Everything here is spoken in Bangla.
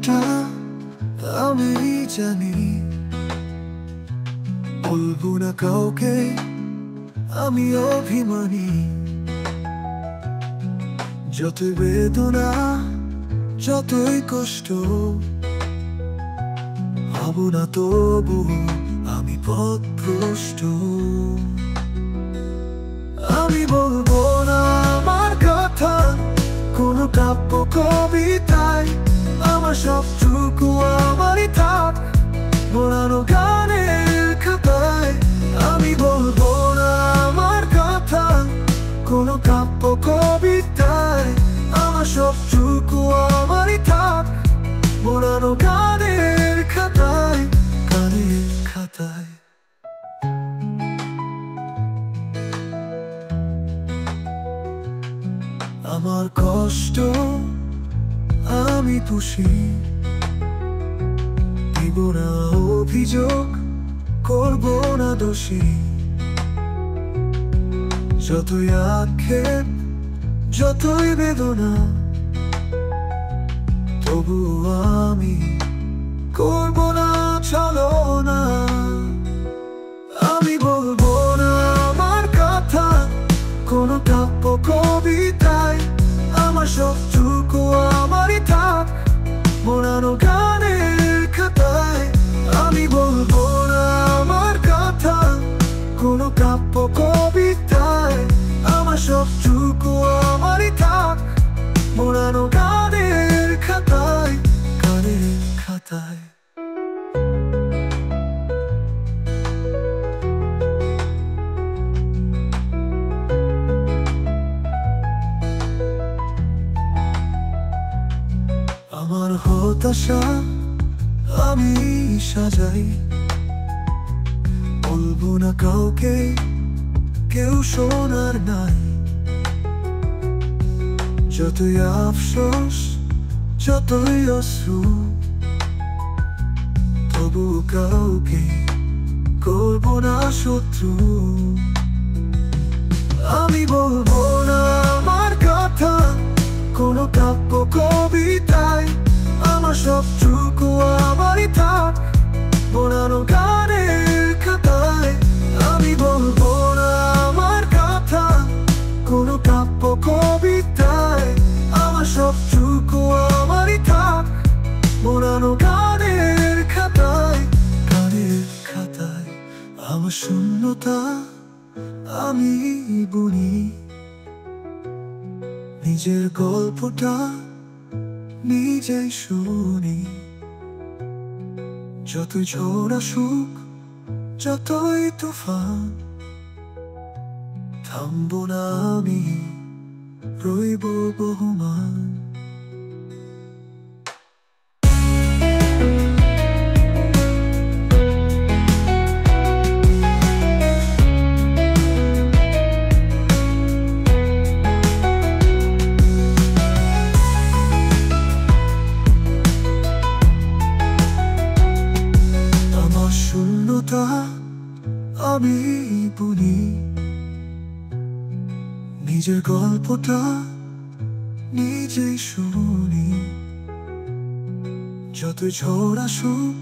কথাটা আমি জানি, বলবো না কাউকে আমি অভিমানী। যতই বেদনা যতই কষ্ট, হব না তবু আমি পথভ্রষ্ট। আমি বলবো না আমার কথা কোনো কাব্য কবিতায়, আমার সবটুকু আমারই থাক মোড়ানো গানের খাতায়। আমি বলবো না আমার কথা কোনো কাব্য কবিতায়, আমার সবটুকু আমারই থাক মোড়ানো গানের খাতায়, গানের খাতায়। আমার কষ্ট আমি পুষি, দিব না অভিযোগ, করব না দোষী। যতই আক্ষেপ যতই বেদনা, তবু আমি করব না ছলনা। আমি বলবো না আমার কথা কোনো কাব্য কবিতায়, আমার সবটুকু আমারই থাক মোড়ানো গানের খাতায়। আমি বলবো না আমার কথা কোনো কাব্য কবিতায়, আমার সবটুকু আমারই থাক মোড়ানো গানের খাতায়, গানের খাতায়। আমার হতাশা আমি সাজাই, বলবো না কাউকে কেউ শোনার নাই। যতই আফসোস যতই অশ্রু, তবু কাউকে করব না শত্রু। আমি বলবো না আমার কথা কোনো কাব্য কবিতায়, আমার সবটুকু আমারই থাক মোড়ানো গানের খাতায়। আমি বলবো না আমার কথা কোনো কাব্য কবিতায়, আমার সবটুকু আমারই থাক মোড়ানো গানের খাতায়, গানের খাতায়। আমার শূন্যতা আমি বুনি, নিজের গল্পটা নিজেই শুনি। যতই ঝড় আসুক যতই তুফান, থামবো না আমি, রইব বহমান। শূন্যতা আমি বুনি, নিজের গল্পটা নিজেই শুনি। যতই ঝড় আসুক